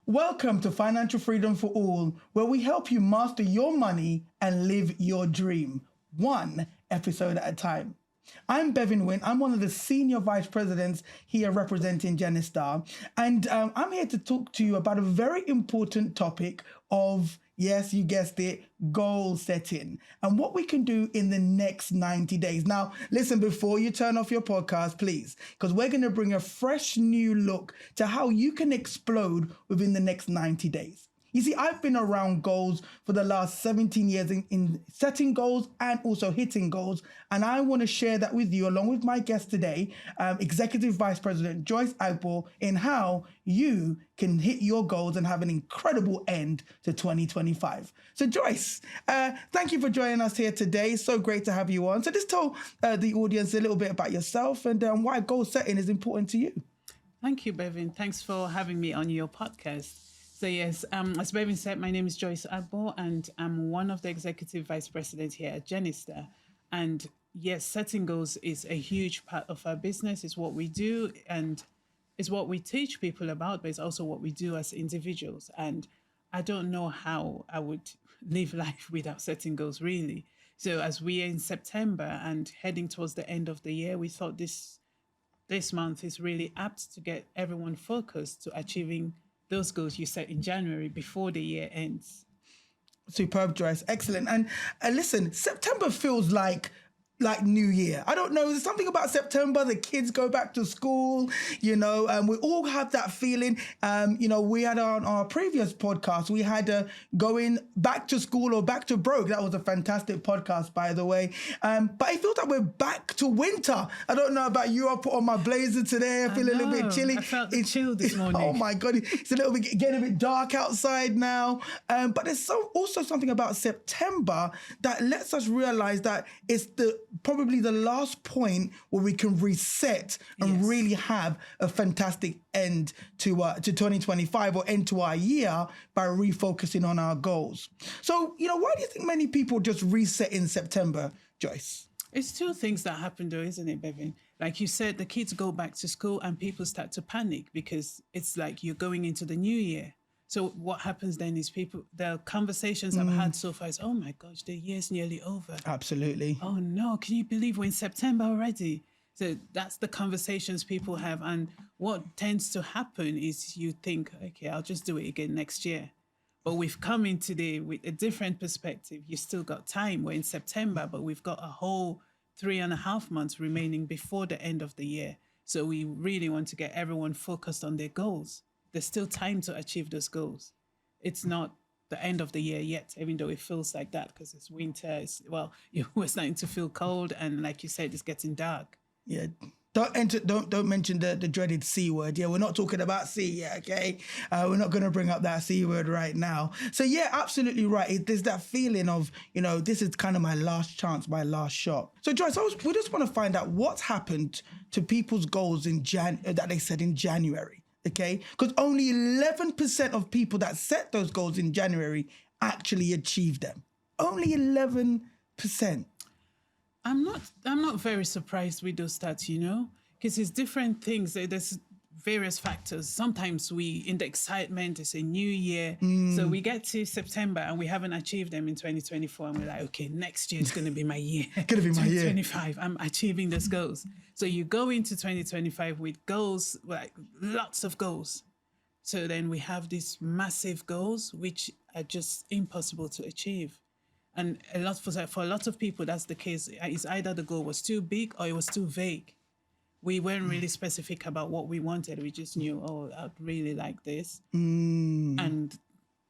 Welcome to Financial Freedom for All, where we help you master your money and live your dream, one episode at a time. I'm Bevin Wint. I'm one of the senior vice presidents here representing Genistar, and I'm here to talk to you about a very important topic of, yes, you guessed it, goal setting and what we can do in the next 90 days. Now, listen, before you turn off your podcast, please, because we're going to bring a fresh new look to how you can explode within the next 90 days. You see, I've been around goals for the last 17 years in setting goals and also hitting goals. And I want to share that with you along with my guest today, Executive Vice President Joyce Agbor, in how you can hit your goals and have an incredible end to 2025. So Joyce, thank you for joining us here today. So great to have you on. So just tell the audience a little bit about yourself and why goal setting is important to you. Thank you, Bevin. Thanks for having me on your podcast. So yes, as Bevin said, my name is Joyce Agbor, and I'm one of the executive vice presidents here at Genistar. And yes, setting goals is a huge part of our business. It's what we do, and it's what we teach people about, but it's also what we do as individuals. And I don't know how I would live life without setting goals, really. So as we are in September and heading towards the end of the year, we thought this month is really apt to get everyone focused to achieving those goals you set in January before the year ends. Superb, Joyce. Excellent. And listen, September feels like New Year. I don't know, there's something about September, the kids go back to school, and we all have that feeling. We had on our previous podcast, we had going back to school or back to broke. That was a fantastic podcast, by the way. But it feels like we're back to winter. I don't know about you. I put on my blazer today. I feel a little bit chilly. I felt the chill this morning. Oh my God. It's a little bit getting a bit dark outside now. But there's also something about September that lets us realize that it's probably the last point where we can reset and really have a fantastic end to 2025 or end to our year by refocusing on our goals. So, why do you think many people just reset in September, Joyce? It's two things that happen though, isn't it, Bevin? Like you said, the kids go back to school and people start to panic because it's like you're going into the new year. So what happens then is the conversations I've had so far is, oh my gosh, the year's nearly over. Absolutely. Oh no, can you believe we're in September already? So that's the conversations people have. And what tends to happen is you think, okay, I'll just do it again next year. But we've come in today with a different perspective. You still got time. We're in September, but we've got a whole 3.5 months remaining before the end of the year. So we really want to get everyone focused on their goals. There's still time to achieve those goals. It's not the end of the year yet, even though it feels like that because it's winter. We're starting to feel cold, and like you said, it's getting dark. Yeah. Don't mention the dreaded C word. Yeah, we're not talking about C yet, okay? We're not going to bring up that C word right now. So yeah, absolutely right. There's that feeling of, this is kind of my last chance, my last shot. So Joyce, we just want to find out what's happened to people's goals that they set in January. Okay, because only 11% of people that set those goals in January actually achieved them. Only 11%. I'm not very surprised with those stats, because it's different things. There's various factors. Sometimes in the excitement, it's a new year. So we get to September and we haven't achieved them in 2024. And we're like, okay, next year is going to be my year. Going to be my year. 2025, I'm achieving those goals. So you go into 2025 with goals, like lots of goals. So then we have these massive goals, which are just impossible to achieve. And for a lot of people, that's the case. It's either the goal was too big or it was too vague. We weren't really specific about what we wanted. We just knew, I'd really like this. And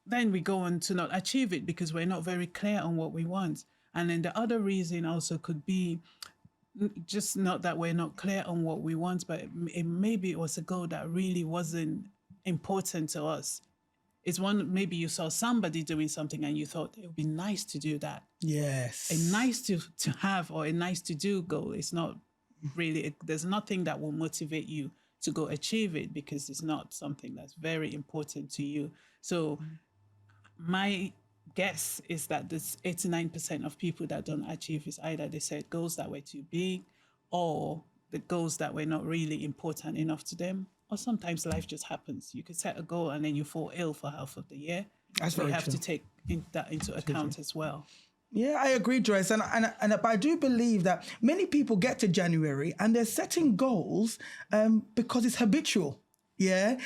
then we go on to not achieve it because we're not very clear on what we want. And then the other reason also could be just not that we're not clear on what we want, but maybe it was a goal that really wasn't important to us. It's one, maybe you saw somebody doing something and you thought it would be nice to do that. Yes. A nice to have or a nice to do goal. It's not really, there's nothing that will motivate you to go achieve it because it's not something that's very important to you. So my guess is that this 89% of people that don't achieve is either they set goals that were too big or the goals that were not really important enough to them. or sometimes life just happens. You could set a goal and then you fall ill for half of the year. That's So we very have true. to take that into account as well. Yeah, I agree, Joyce. And but I do believe that many people get to January and they're setting goals because it's habitual. Yeah,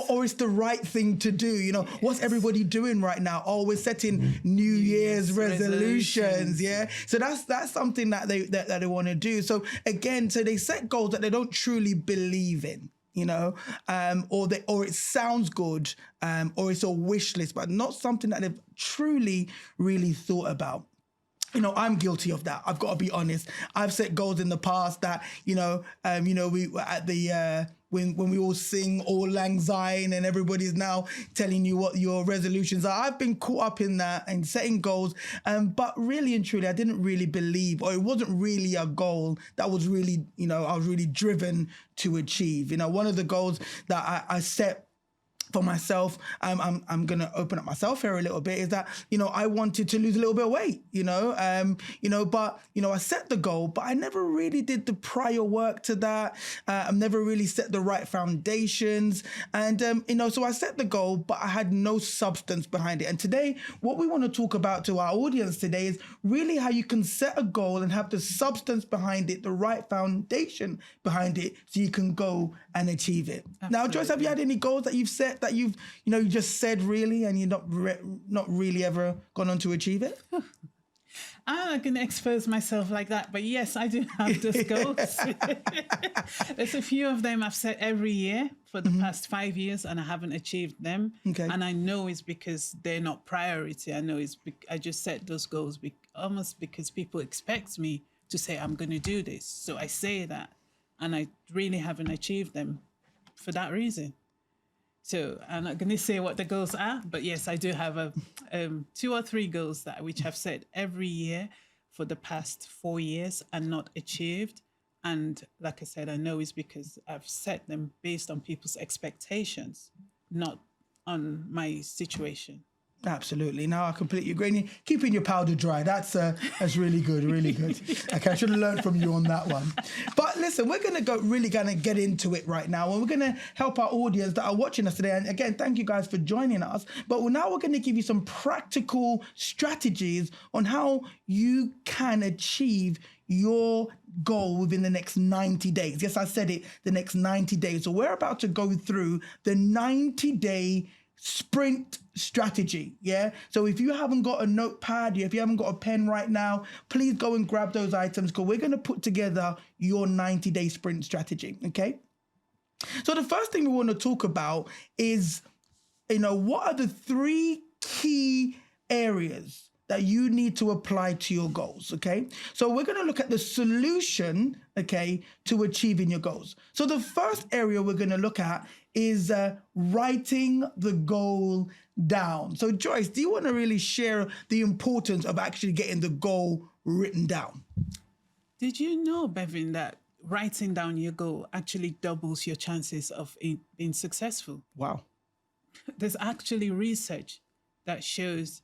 or it's the right thing to do. You know, what's everybody doing right now? Oh, we're setting New Year's resolutions. Yeah, so that's something that they want to do. So again, so they set goals that they don't truly believe in. You know, or it sounds good, or it's a wish list, but not something that they've truly really thought about. You know, I'm guilty of that. I've got to be honest. I've set goals in the past that, we at the when we all sing Auld Lang Syne and everybody's now telling you what your resolutions are. I've been caught up in that and setting goals, but really and truly, I didn't really believe, or it wasn't really a goal that was really, I was really driven to achieve. You know, one of the goals that I set for myself, I'm gonna open up myself here a little bit, is that I wanted to lose a little bit of weight, but I set the goal, but I never really did the prior work to that. I've never really set the right foundations, and so I set the goal, but I had no substance behind it. And today, what we want to talk about to our audience today is really how you can set a goal and have the substance behind it, the right foundation behind it, so you can go and achieve it. Absolutely. Now, Joyce, have you had any goals that you've set that you just said really, and you're not really ever gone on to achieve it? I'm not going to expose myself like that, but yes, I do have those goals. There's a few of them I've set every year for the past 5 years, and I haven't achieved them. Okay. And I know it's because they're not priority. I know I just set those goals almost because people expect me to say I'm going to do this. So I say that, and I really haven't achieved them for that reason. So I'm not going to say what the goals are, but yes, I do have 2 or 3 goals which I've set every year for the past 4 years and not achieved. And like I said, I know it's because I've set them based on people's expectations, not on my situation. Absolutely. No, I completely agree. Keeping your powder dry, that's really good, really good. Okay, I should have learned from you on that one. But listen, we're going to get into it right now, and we're going to help our audience that are watching us today. And again, thank you guys for joining us. But now we're going to give you some practical strategies on how you can achieve your goal within the next 90 days. Yes, I said it, the next 90 days. So we're about to go through the 90-day sprint strategy. Yeah. So if you haven't got a notepad, if you haven't got a pen right now, please go and grab those items, because we're going to put together your 90-day sprint strategy. Okay. So the first thing we want to talk about is, what are the 3 key areas that you need to apply to your goals, okay? So we're going to look at the solution, okay, to achieving your goals. So the first area we're going to look at is writing the goal down. So Joyce, do you want to really share the importance of actually getting the goal written down? Did you know, Bevin, that writing down your goal actually doubles your chances of being successful? Wow. There's actually research that shows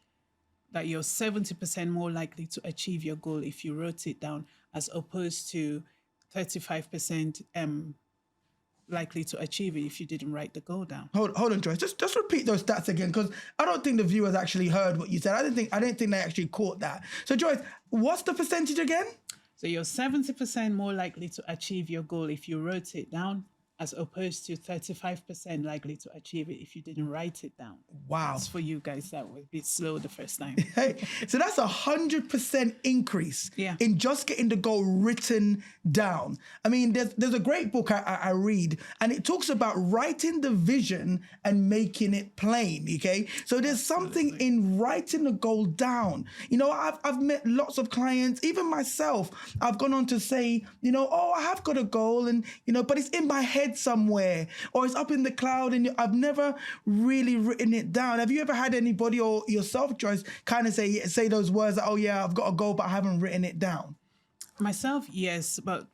that you're 70% more likely to achieve your goal if you wrote it down, as opposed to 35% likely to achieve it if you didn't write the goal down. Hold on, Joyce. Just repeat those stats again, because I don't think the viewers actually heard what you said. I didn't think they actually caught that. So Joyce, what's the percentage again? So you're 70% more likely to achieve your goal if you wrote it down, as opposed to 35% likely to achieve it if you didn't write it down. Wow. That's for you guys that was a bit slow the first time. Hey, so that's 100% increase in just getting the goal written down. I mean, there's a great book I read, and it talks about writing the vision and making it plain, okay? So there's something in writing the goal down. I've met lots of clients, even myself. I've gone on to say, I have got a goal, and, but it's in my head somewhere, or it's up in the cloud, and I've never really written it down. Have you ever had anybody, or yourself, Joyce, kind of say those words that, oh yeah, I've got a goal, but I haven't written it down? Myself, yes, but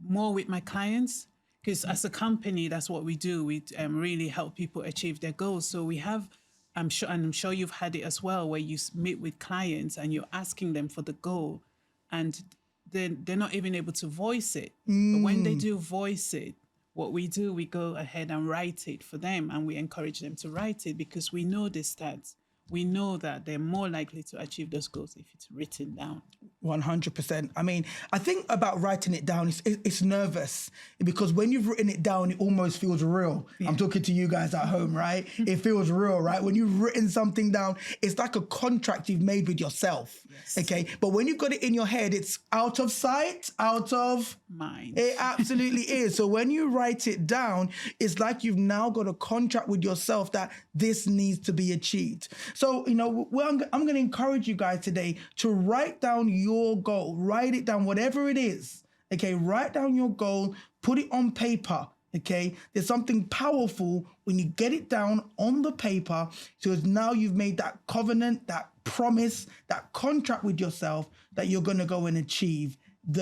more with my clients, because as a company, that's what we do. We really help people achieve their goals. So we have, I'm sure you've had it as well, where you meet with clients and you're asking them for the goal, and they're not even able to voice it. But when they do voice it, what we do, we go ahead and write it for them, and we encourage them to write it because we know the stats. We know that they're more likely to achieve those goals if it's written down. 100%. I mean, I think about writing it down, it's nervous because when you've written it down, it almost feels real. Yeah. I'm talking to you guys at home, right? It feels real, right? When you've written something down, it's like a contract you've made with yourself, yes. Okay? But when you've got it in your head, it's out of sight, out of mind. It absolutely is. So when you write it down, it's like you've now got a contract with yourself that this needs to be achieved. So, I'm going to encourage you guys today to write down your goal. Write it down, whatever it is. Okay, write down your goal, put it on paper. Okay, there's something powerful when you get it down on the paper. So now you've made that covenant, that promise, that contract with yourself that you're going to go and achieve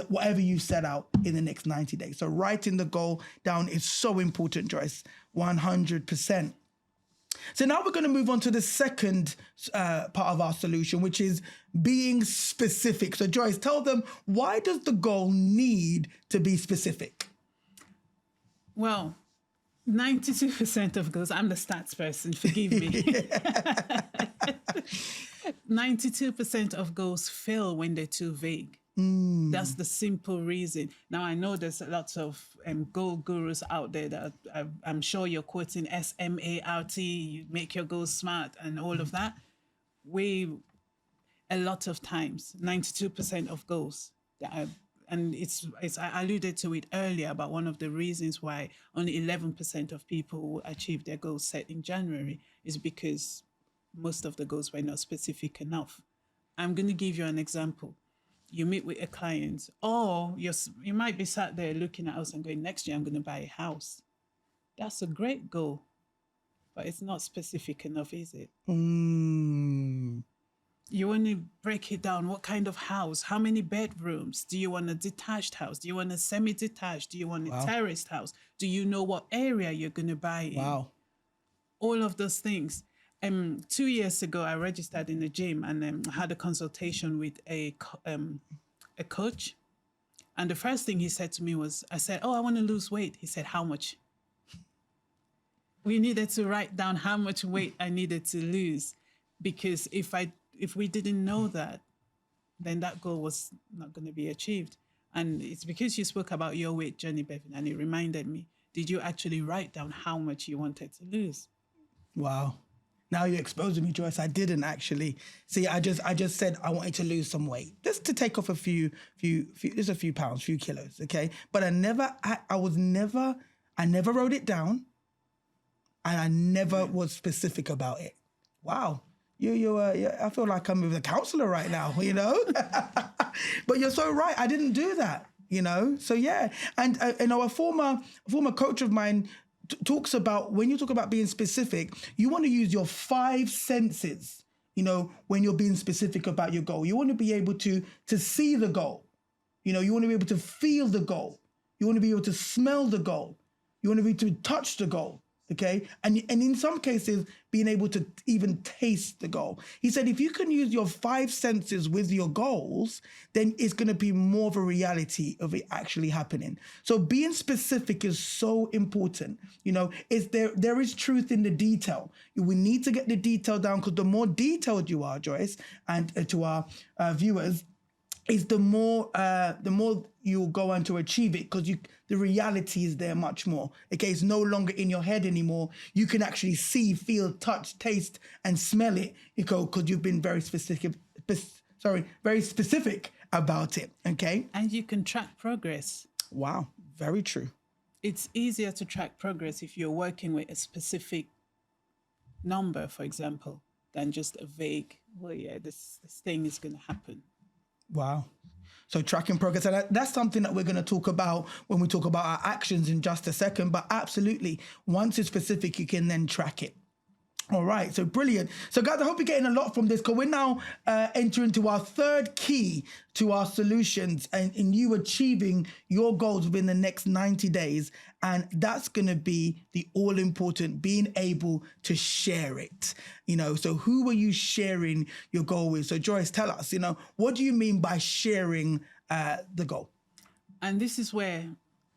whatever you set out in the next 90 days. So writing the goal down is so important, Joyce, 100%. So now we're going to move on to the second part of our solution, which is being specific. So Joyce, tell them, why does the goal need to be specific? Well, 92% of goals, I'm the stats person, forgive me. 92% of goals fail when they're too vague. That's the simple reason. Now, I know there's lots of goal gurus out there that I'm sure you're quoting SMART, you make your goals smart and all of that. A lot of times, 92% of goals and I alluded to it earlier about one of the reasons why only 11% of people will achieve their goals set in January is because most of the goals were not specific enough. I'm going to give you an example. You meet with a client, or you might be sat there looking at us and going, next year I'm going to buy a house. That's a great goal, but it's not specific enough, is it? You want to break it down. What kind of house? How many bedrooms? Do you want a detached house? Do you want a semi-detached? Do you want a terraced house? Do you know what area you're going to buy in? Wow. All of those things. 2 years ago, I registered in the gym and had a consultation with a coach. And the first thing he said to me was, I said, I want to lose weight. He said, how much? We needed to write down how much weight I needed to lose, because if we didn't know that, then that goal was not going to be achieved. And it's because you spoke about your weight journey, Bevin, and it reminded me, did you actually write down how much you wanted to lose? Wow. Now you're exposing me, Joyce. I didn't actually. See, I just said I wanted to lose some weight, just to take off a few pounds, few kilos, okay? But I never wrote it down, and I never was specific about it. Wow. I feel like I'm with a counselor right now, But you're so right. I didn't do that, So yeah, and a former coach of mine talks about, when you talk about being specific, you want to use your 5 senses. When you're being specific about your goal, you want to be able to see the goal. You want to be able to feel the goal. You want to be able to smell the goal. You want to be able to touch the goal. Okay. And in some cases, being able to even taste the goal. He said, if you can use your 5 senses with your goals, then it's going to be more of a reality of it actually happening. So being specific is so important. There is truth in the detail. We need to get the detail down, because the more detailed you are, Joyce, and to our viewers, is the more you'll go on to achieve it, because the reality is there much more. Okay, it's no longer in your head anymore. You can actually see, feel, touch, taste, and smell it, because you've been very specific about it. Okay, and you can track progress. Wow, very true. It's easier to track progress if you're working with a specific number, for example, than just a vague, this thing is going to happen. Wow. So tracking progress, and that's something that we're going to talk about when we talk about our actions in just a second. But absolutely, once it's specific, you can then track it. All right, so brilliant. So guys, I hope you're getting a lot from this, because we're now entering into our third key to our solutions and in you achieving your goals within the next 90 days. And that's going to be the all-important being able to share it. So who are you sharing your goal with? So Joyce, tell us, what do you mean by sharing the goal? And this is where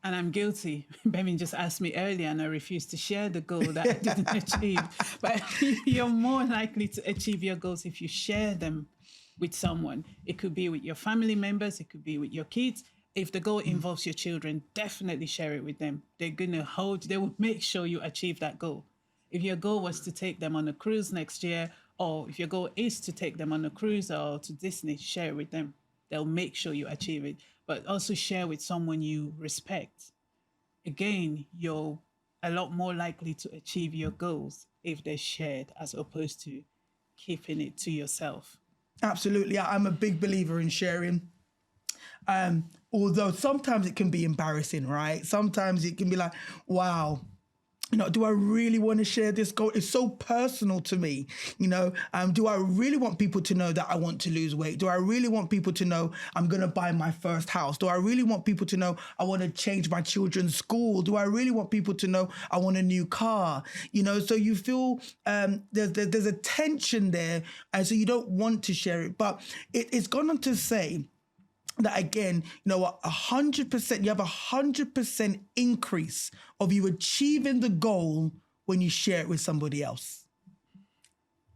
And I'm guilty. Bevin just asked me earlier and I refused to share the goal that I didn't achieve. But you're more likely to achieve your goals if you share them with someone. It could be with your family members, it could be with your kids. If the goal involves your children, definitely share it with them. They're going to they will make sure you achieve that goal. If your goal was to take them on a cruise next year, or if your goal is to take them on a cruise or to Disney, share it with them. They'll make sure you achieve it. But also share with someone you respect. Again, you're a lot more likely to achieve your goals if they're shared as opposed to keeping it to yourself. Absolutely. I'm a big believer in sharing. Although sometimes it can be embarrassing, right? Sometimes it can be like, wow, do I really want to share this goal? It's so personal to me. Do I really want people to know that I want to lose weight? Do I really want people to know I'm going to buy my first house? Do I really want people to know I want to change my children's school? Do I really want people to know I want a new car? So you feel there's a tension there, and so you don't want to share it. But it's gone on to say that again, 100%, you have 100% increase of you achieving the goal when you share it with somebody else.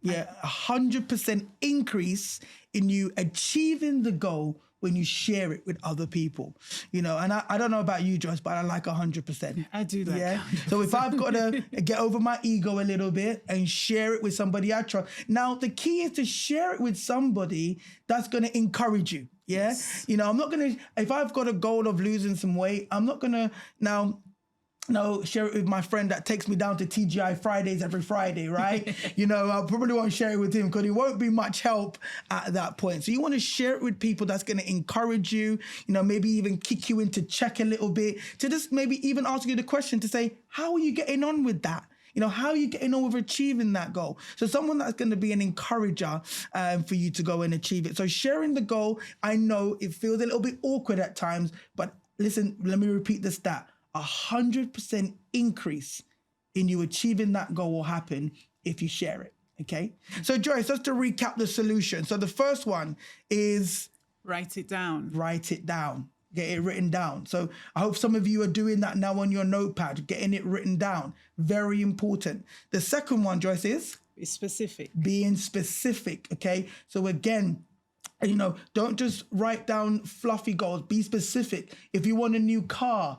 Yeah, 100% increase in you achieving the goal when you share it with other people. And I don't know about you, Joyce, but I like 100%. I do like 100%. So if I've got to get over my ego a little bit and share it with somebody I trust. Now, the key is to share it with somebody that's going to encourage you. Yeah. Yes. I'm not going to, if I've got a goal of losing some weight, I'm not going to now share it with my friend that takes me down to TGI Fridays every Friday, right? I probably won't share it with him because it won't be much help at that point. So you want to share it with people that's going to encourage you, maybe even kick you into check a little bit, to just maybe even ask you the question to say, how are you getting on with that? How are you getting on with achieving that goal? So someone that's going to be an encourager for you to go and achieve it. So sharing the goal, I know it feels a little bit awkward at times, but listen, let me repeat the stat. 100% increase in you achieving that goal will happen if you share it, okay? So Joyce, just to recap the solution. So the first one is... Write it down. Write it down. Get it written down. So I hope some of you are doing that now on your notepad, getting it written down. Very important. The second one, Joyce, is? Be specific. Being specific, okay? So again, don't just write down fluffy goals. Be specific. If you want a new car,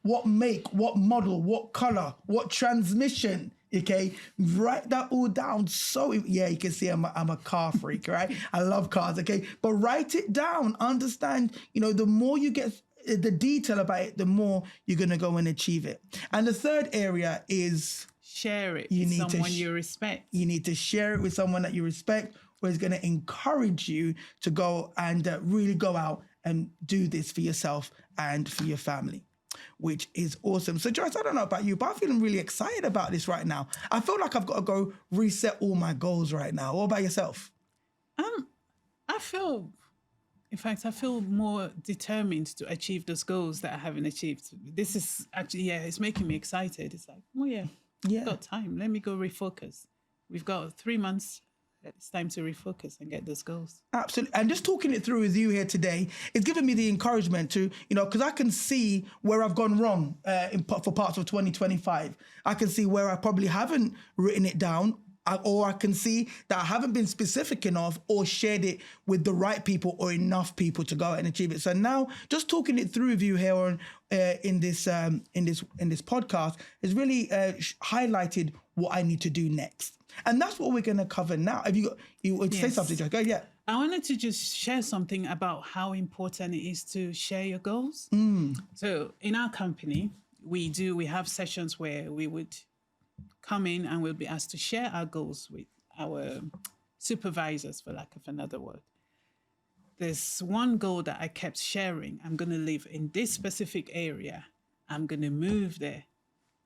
what make, what model, what color, what transmission, okay? Write that all down. So, yeah, you can see I'm a car freak, right? I love cars, okay? But write it down. Understand, the more you get the detail about it, the more you're going to go and achieve it. And the third area is... Share it with someone you respect. You need to share it with someone that you respect, who is going to encourage you to go and really go out and do this for yourself and for your family, which is awesome. So Joyce, I don't know about you, but I'm feeling really excited about this right now. I feel like I've got to go reset all my goals right now. What about yourself? I feel more determined to achieve those goals that I haven't achieved. This is actually, it's making me excited. It's like, we've got time. Let me go refocus. We've got 3 months. It's time to refocus and get those goals. Absolutely. And just talking it through with you here today, it's given me the encouragement to, because I can see where I've gone wrong for parts of 2025. I can see where I probably haven't written it down, or I can see that I haven't been specific enough or shared it with the right people or enough people to go out and achieve it. So now just talking it through with you here on in this podcast has really highlighted what I need to do next. And that's what we're going to cover now. Have you would say something, Joyce? Go, yeah. I wanted to just share something about how important it is to share your goals. So in our company, we have sessions where we would come in and we'll be asked to share our goals with our supervisors, for lack of another word. There's one goal that I kept sharing. I'm going to live in this specific area. I'm going to move there.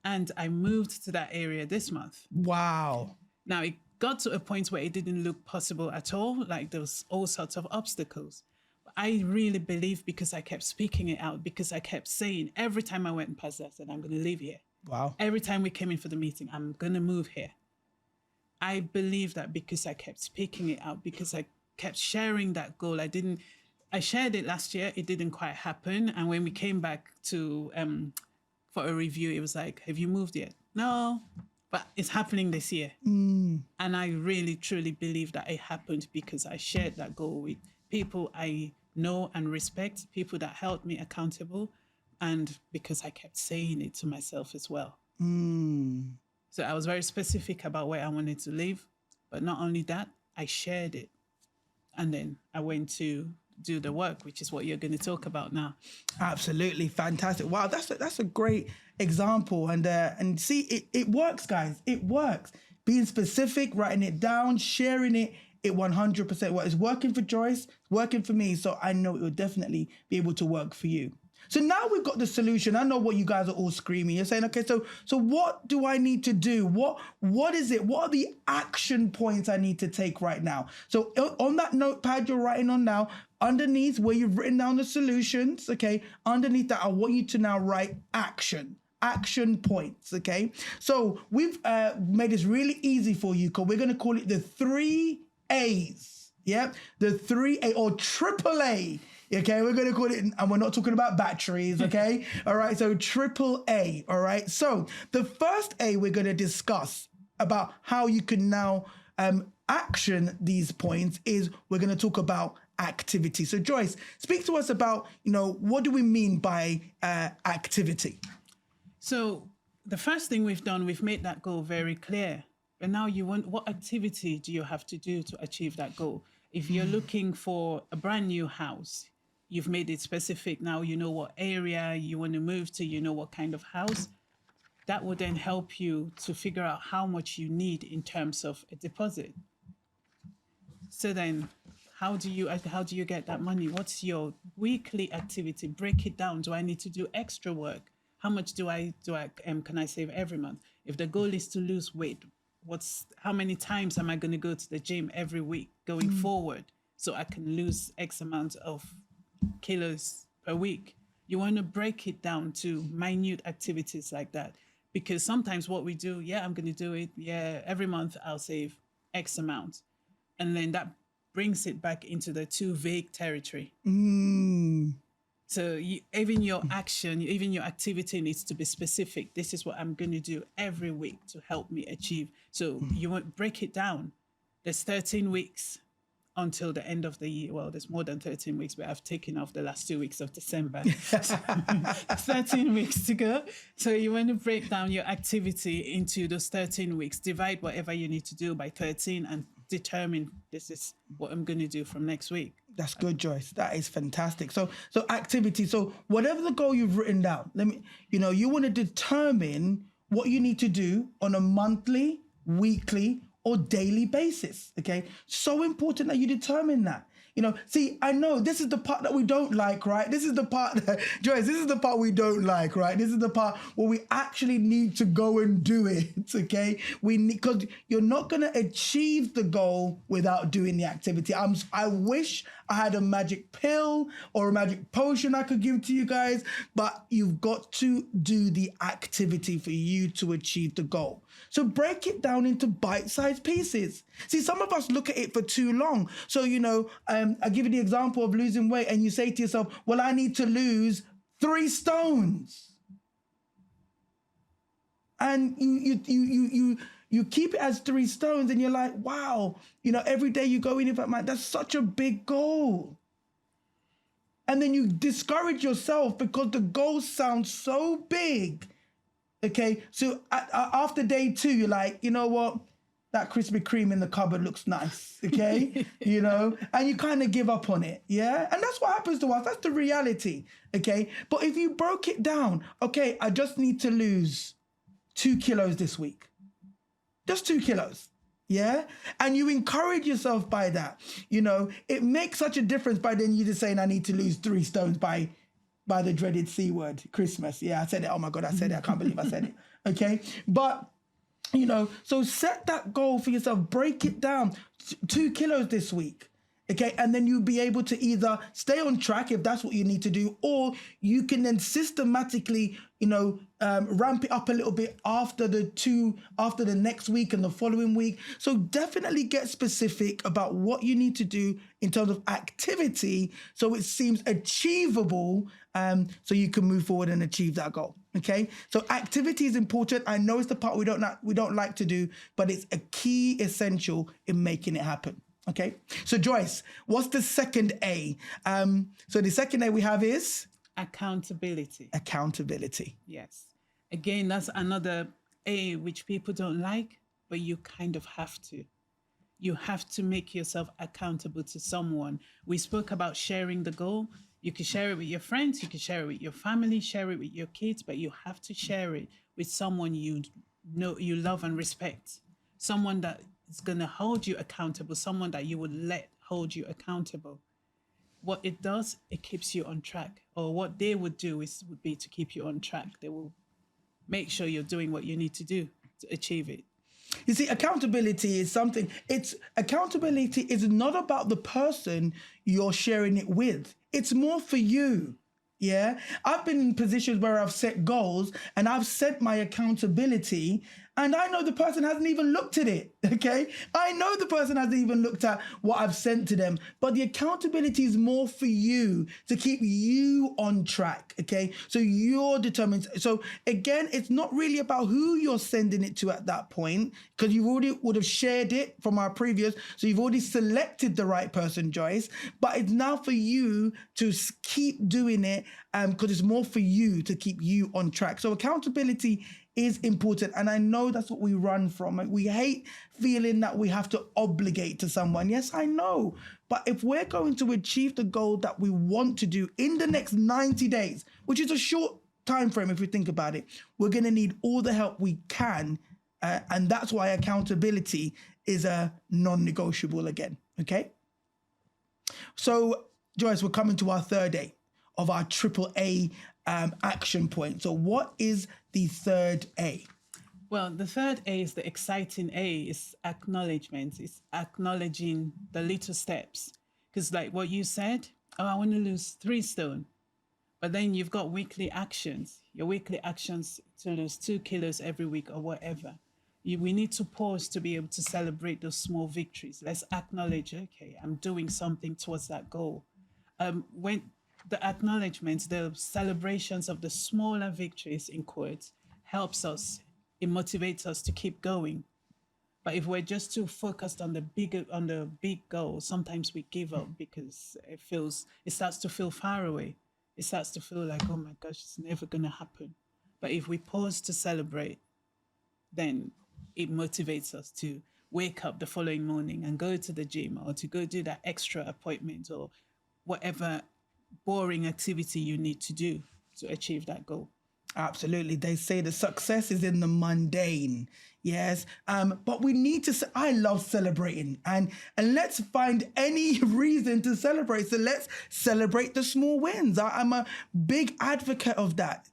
And I moved to that area this month. Wow. Now, it got to a point where it didn't look possible at all. Like there was all sorts of obstacles. But I really believe, because I kept speaking it out, because I kept saying every time I went past that, I said, I'm going to live here. Wow. Every time we came in for the meeting, I'm going to move here. I believe that because I kept speaking it out, because I kept sharing that goal. I didn't I shared it last year. It didn't quite happen. And when we came back to for a review, it was like, have you moved yet? No, but it's happening this year. And I really, truly believe that it happened because I shared that goal with people I know and respect, people that held me accountable, and because I kept saying it to myself as well. So I was very specific about where I wanted to live. But not only that, I shared it. And then I went to do the work, which is what you're going to talk about now. Absolutely fantastic. Wow, that's a great example. And see, it works, guys. It works. Being specific, writing it down, sharing it, it 100% works. It's working for Joyce, it's working for me. So I know it will definitely be able to work for you. So now we've got the solution. I know what you guys are all screaming. You're saying, okay, so what do I need to do? What is it? What are the action points I need to take right now? So on that notepad you're writing on now, underneath where you've written down the solutions, okay, underneath that, I want you to now write action points, okay? So we've made this really easy for you because we're going to call it the 3 A's, yeah? The 3A or triple A. Okay, we're going to call it, and we're not talking about batteries, okay? All right, so triple A, all right? So the first A we're going to discuss about how you can now action these points is we're going to talk about activity. So Joyce, speak to us about, what do we mean by activity? So the first thing we've done, we've made that goal very clear. But now what activity do you have to do to achieve that goal? If you're looking for a brand new house, you've made it specific. Now you know what area you want to move to, you know what kind of house. That will then help you to figure out how much you need in terms of a deposit. So then how do you get that money? What's your weekly activity? Break it down. Do I need to do extra work? How much can I save every month? If the goal is to lose weight, how many times am I going to go to the gym every week going forward so I can lose X amount of kilos per week? You want to break it down to minute activities like that, because sometimes what we do, I'm going to do it. Every month I'll save X amount. And then that brings it back into the too vague territory. So even your action, even your activity needs to be specific. This is what I'm going to do every week to help me achieve. So you want break it down. There's 13 weeks until the end of the year. Well, there's more than 13 weeks, but I've taken off the last 2 weeks of December. 13 weeks to go. So you want to break down your activity into those 13 weeks. Divide whatever you need to do by 13 and determine this is what I'm going to do from next week. That's good, Joyce. That is fantastic. So activity. So whatever the goal you've written down, you want to determine what you need to do on a monthly, weekly, or daily basis. Okay. So important that you determine that. See, I know this is the part that we don't like, right? This is the part, Joyce, this is the part we don't like, right? This is the part where we actually need to go and do it, okay? Because you're not going to achieve the goal without doing the activity. I wish I had a magic pill or a magic potion I could give to you guys, but you've got to do the activity for you to achieve the goal. So break it down into bite-sized pieces. See, some of us look at it for too long. So, I give you the example of losing weight and you say to yourself, well, I need to lose 3 stones. And you keep it as 3 stones and you're like, wow, every day you go in, that's such a big goal. And then you discourage yourself because the goal sounds so big. Okay, so after day 2, you're like, you know what? That Krispy Kreme in the cupboard looks nice, okay? And you kind of give up on it, yeah? And that's what happens to us. That's the reality, okay? But if you broke it down, okay, I just need to lose 2 kilos this week. Just 2 kilos, yeah? And you encourage yourself by that, It makes such a difference by then you just saying I need to lose 3 stones by the dreaded C word, Christmas. Yeah, I said it. Oh my God, I said it. I can't believe I said it. Okay. But, so set that goal for yourself. Break it down. 2 kilos this week. Okay, and then you'll be able to either stay on track if that's what you need to do, or you can then systematically, ramp it up a little bit after the next week and the following week. So definitely get specific about what you need to do in terms of activity, so it seems achievable, so you can move forward and achieve that goal. Okay, so activity is important. I know it's the part we don't like to do, but it's a key essential in making it happen. Okay, so Joyce, what's the second A? So the second A we have is? Accountability. Accountability. Yes. Again, that's another A which people don't like, but you kind of have to. You have to make yourself accountable to someone. We spoke about sharing the goal. You can share it with your friends, you can share it with your family, share it with your kids, but you have to share it with someone you know, you love and respect. Someone that is going to hold you accountable, someone that you would let hold you accountable. What it does, it keeps you on track. Or what they would do would be to keep you on track. They will make sure you're doing what you need to do to achieve it. You see, accountability is accountability is not about the person you're sharing it with. It's more for you. Yeah, I've been in positions where I've set goals and I've set my accountability, and I know the person hasn't even looked at it. Okay, I know the person hasn't even looked at what I've sent to them, but the accountability is more for you to keep you on track. Okay, so you're determined. So again, it's not really about who you're sending it to at that point, because you already would have shared it from our previous. So you've already selected the right person, Joyce, but it's now for you to keep doing it, because it's more for you to keep you on track. So accountability is important, and I know that's what we run from. We hate feeling that we have to obligate to someone. Yes, I know, but if we're going to achieve the goal that we want to do in the next 90 days, which is a short time frame if we think about it, we're going to need all the help we can, and that's why accountability is a non-negotiable again. Okay, so Joyce, we're coming to our third A of our AAA action point. So what is the third A? Well, the third A is the exciting A. It's acknowledgement. It's acknowledging the little steps. Because like what you said, I want to lose 3 stone. But then you've got weekly actions. Your weekly actions to lose 2 kilos every week or whatever. We need to pause to be able to celebrate those small victories. Let's acknowledge, okay, I'm doing something towards that goal. When the acknowledgements, the celebrations of the smaller victories in quotes helps us. It motivates us to keep going. But if we're just too focused on the big goal, sometimes we give up because it starts to feel far away. It starts to feel like, oh my gosh, it's never going to happen. But if we pause to celebrate, then it motivates us to wake up the following morning and go to the gym, or to go do that extra appointment, or whatever boring activity you need to do to achieve that goal. Absolutely. They say the success is in the mundane. Yes. But we need to, I love celebrating, and let's find any reason to celebrate. So let's celebrate the small wins. I'm a big advocate of that.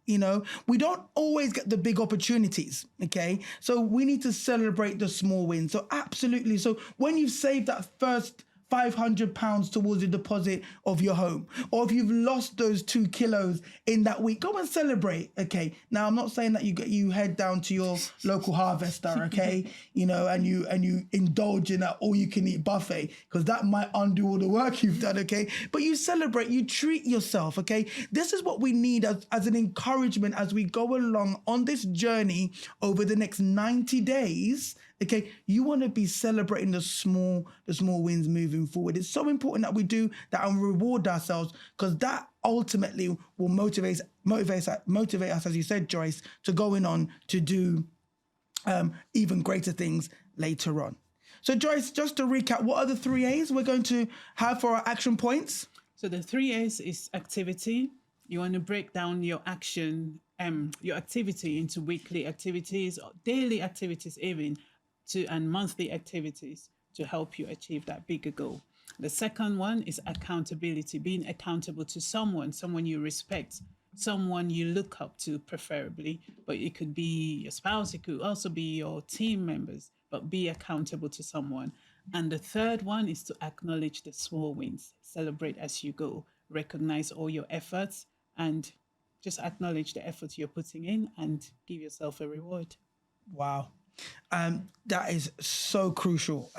We don't always get the big opportunities. Okay. So we need to celebrate the small wins. So absolutely. So when you've saved that first £500 towards the deposit of your home, or if you've lost those 2 kilos in that week, go and celebrate. Okay, now I'm not saying that you head down to your local harvester, okay, and you indulge in that all-you-can-eat buffet, because that might undo all the work you've done. Okay, but you celebrate, you treat yourself. Okay, this is what we need as an encouragement as we go along on this journey over the next 90 days. Okay, you want to be celebrating the small wins moving forward. It's so important that we do that and reward ourselves, because that ultimately will motivate us, as you said, Joyce, to going on to do even greater things later on. So Joyce, just to recap, what are the 3 A's we're going to have for our action points? So the 3 A's is activity. You want to break down your your activity into weekly activities or daily activities even, and monthly activities to help you achieve that bigger goal. The second one is accountability, being accountable to someone you respect, someone you look up to preferably, but it could be your spouse, it could also be your team members, but be accountable to someone. And the third one is to acknowledge the small wins, celebrate as you go, recognize all your efforts, and just acknowledge the effort you're putting in and give yourself a reward. Wow. That is so crucial.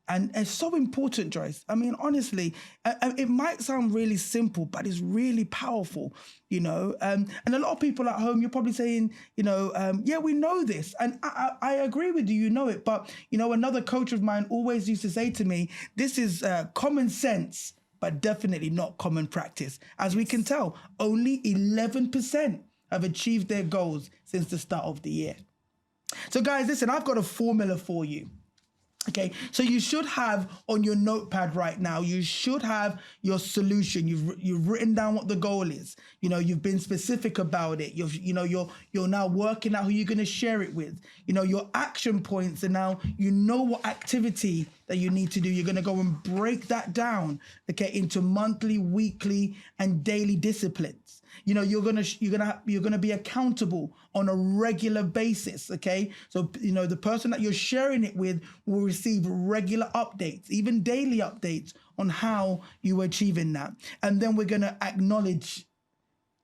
And it's so important, Joyce. I mean, honestly, it might sound really simple, but it's really powerful, you know. And a lot of people at home, you're probably saying, yeah, we know this. And I agree with you, you know it. But, another coach of mine always used to say to me, this is common sense, but definitely not common practice. As we can tell, only 11% have achieved their goals since the start of the year. So guys, listen, I've got a formula for you. Okay, so you should have on your notepad right now, you should have your solution. You've written down what the goal is. You've been specific about it. You're now working out who you're going to share it with. Your action points, and now you know what activity that you need to do. You're going to go and break that down, okay, into monthly, weekly, and daily disciplines. You're gonna be accountable on a regular basis. Okay, so the person that you're sharing it with will receive regular updates, even daily updates on how you are achieving that. And then we're gonna acknowledge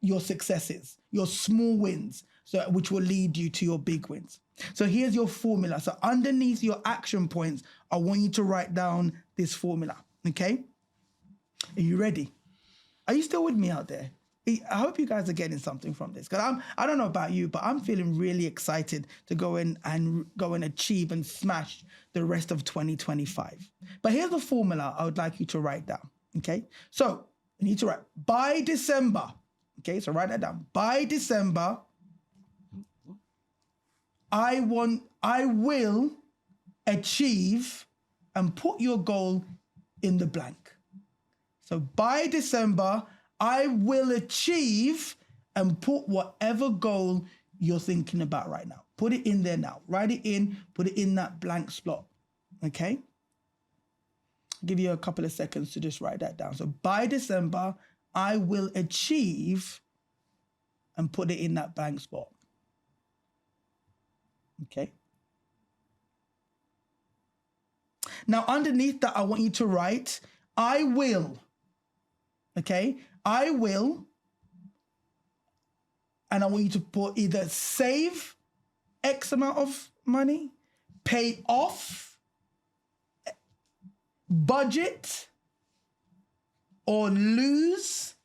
your successes, your small wins, which will lead you to your big wins. So here's your formula. So underneath your action points, I want you to write down this formula. Okay, are you ready? Are you still with me out there? I hope you guys are getting something from this, because I don't know about you, but I'm feeling really excited to go and achieve and smash the rest of 2025. But here's the formula I would like you to write down. Okay, so you need to write by December. Okay, so write that down. By December, I will achieve, and put your goal in the blank. So by December, I will achieve, and put whatever goal you're thinking about right now. Put it in there now. Write it in, put it in that blank slot. Okay? I'll give you a couple of seconds to just write that down. So by December, I will achieve, and put it in that blank spot. Okay? Now, underneath that, I want you to write, I will. Okay? I will, and I want you to put either save X amount of money, pay off, budget, or lose,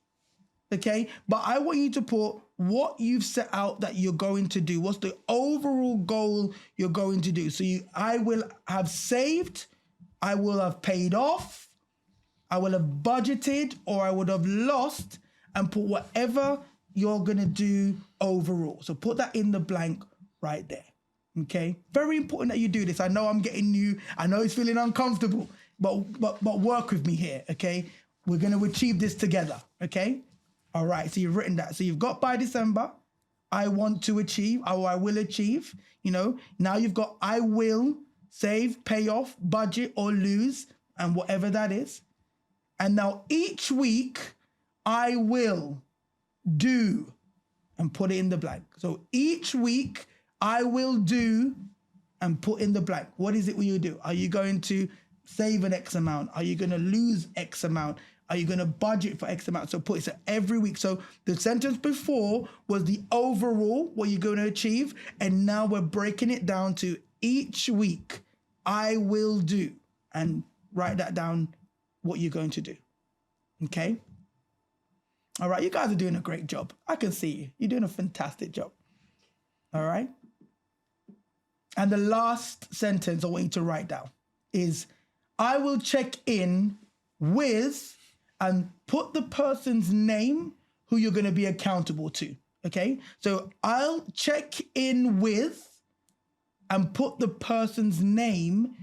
okay? But I want you to put what you've set out that you're going to do. What's the overall goal you're going to do? So I will have saved, I will have paid off, I will have budgeted, or I would have lost, and put whatever you're going to do overall. So put that in the blank right there. Okay? Very important that you do this. I know I'm getting you. I know it's feeling uncomfortable, but work with me here. Okay? We're going to achieve this together. Okay? All right. So you've written that. So you've got by December, I want to achieve, or I will achieve. Now you've got I will save, pay off, budget, or lose, and whatever that is. And now each week, I will do, and put it in the blank. So each week, I will do, and put in the blank. What is it will you do? Are you going to save an X amount? Are you going to lose X amount? Are you going to budget for X amount? So put it, so every week. So the sentence before was the overall, what you're going to achieve. And now we're breaking it down to each week, I will do, and write that down, what you're going to do. Okay? All right, you guys are doing a great job. I can see you. You're doing a fantastic job. All right? And the last sentence I want you to write down is, I will check in with, and put the person's name who you're going to be accountable to. Okay? So I'll check in with, and put the person's name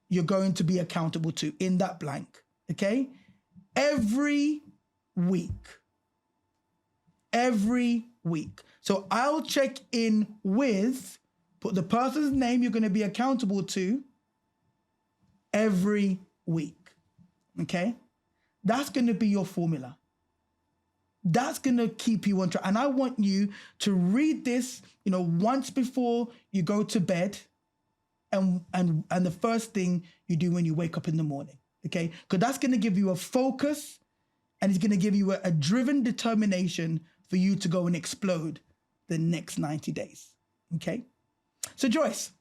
you're going to be accountable to in that blank. Okay? Every week. Every week. So I'll check in with, put the person's name you're going to be accountable to every week. Okay? That's going to be your formula. That's going to keep you on track. And I want you to read this, once before you go to bed. and the first thing you do when you wake up in the morning, okay? Because that's going to give you a focus, and it's going to give you a driven determination for you to go and explode the next 90 days, okay? So Joyce,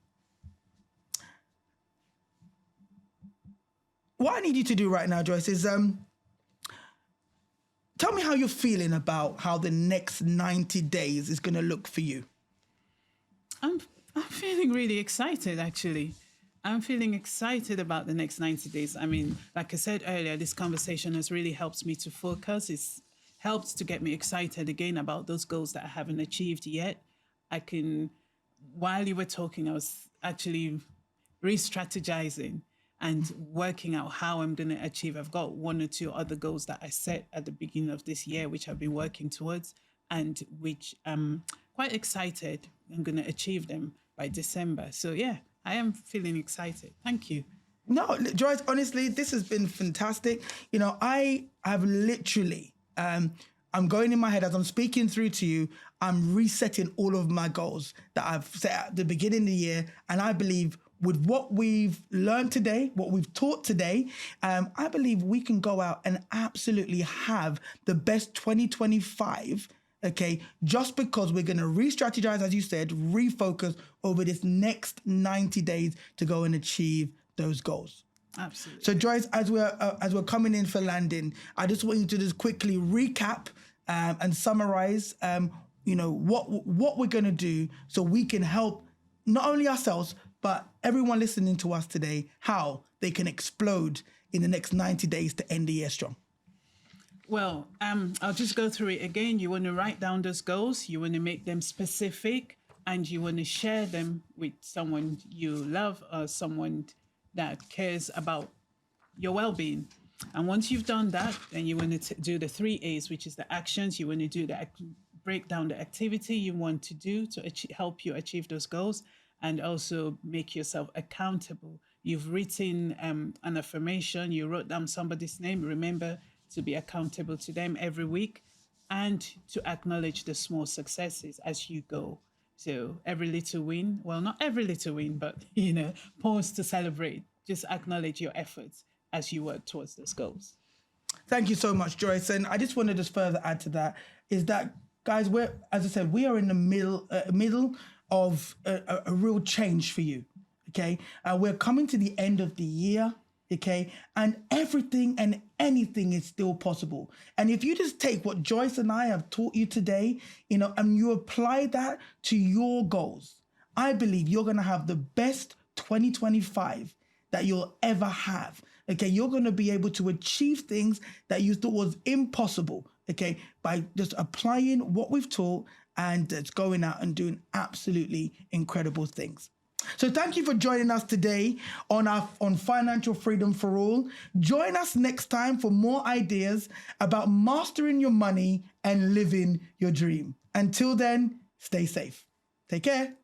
what I need you to do right now, Joyce, is tell me how you're feeling about how the next 90 days is going to look for you. I'm feeling really excited, actually. I'm feeling excited about the next 90 days. I mean, like I said earlier, this conversation has really helped me to focus. It's helped to get me excited again about those goals that I haven't achieved yet. While you were talking, I was actually re-strategizing and working out how I'm going to achieve. I've got 1 or 2 other goals that I set at the beginning of this year, which I've been working towards, and which I'm quite excited I'm going to achieve them by December. So yeah, I am feeling excited. Thank you. No, Joyce, honestly, this has been fantastic. You know, I have literally, I'm going in my head as I'm speaking through to you, I'm resetting all of my goals that I've set at the beginning of the year. And I believe with what we've learned today, what we've taught today, I believe we can go out and absolutely have the best 2025, okay, just because we're going to re-strategize, as you said, refocus over this next 90 days to go and achieve those goals. Absolutely. So Joyce, as we're coming in for landing, I just want you to just quickly recap and summarize, what we're going to do so we can help not only ourselves, but everyone listening to us today, how they can explode in the next 90 days to end the year strong. Well, I'll just go through it again. You want to write down those goals. You want to make them specific, and you want to share them with someone you love or someone that cares about your well-being. And once you've done that, then you want to do the 3 A's, which is the actions. You want to do break down the activity you want to do to help you achieve those goals, and also make yourself accountable. You've written an affirmation. You wrote down somebody's name. Remember to be accountable to them every week, and to acknowledge the small successes as you go. So every little win, well, not every little win, but, pause to celebrate. Just acknowledge your efforts as you work towards those goals. Thank you so much, Joyce. And I just want to just further add to that is that, guys, as I said, we are in the middle of a real change for you, okay? We're coming to the end of the year, okay? And everything and anything is still possible. And if you just take what Joyce and I have taught you today, and you apply that to your goals, I believe you're going to have the best 2025 that you'll ever have, okay? You're going to be able to achieve things that you thought was impossible, okay? By just applying what we've taught and just going out and doing absolutely incredible things. So thank you for joining us today on Financial Freedom for All. Join us next time for more ideas about mastering your money and living your dream. Until then, stay safe. Take care.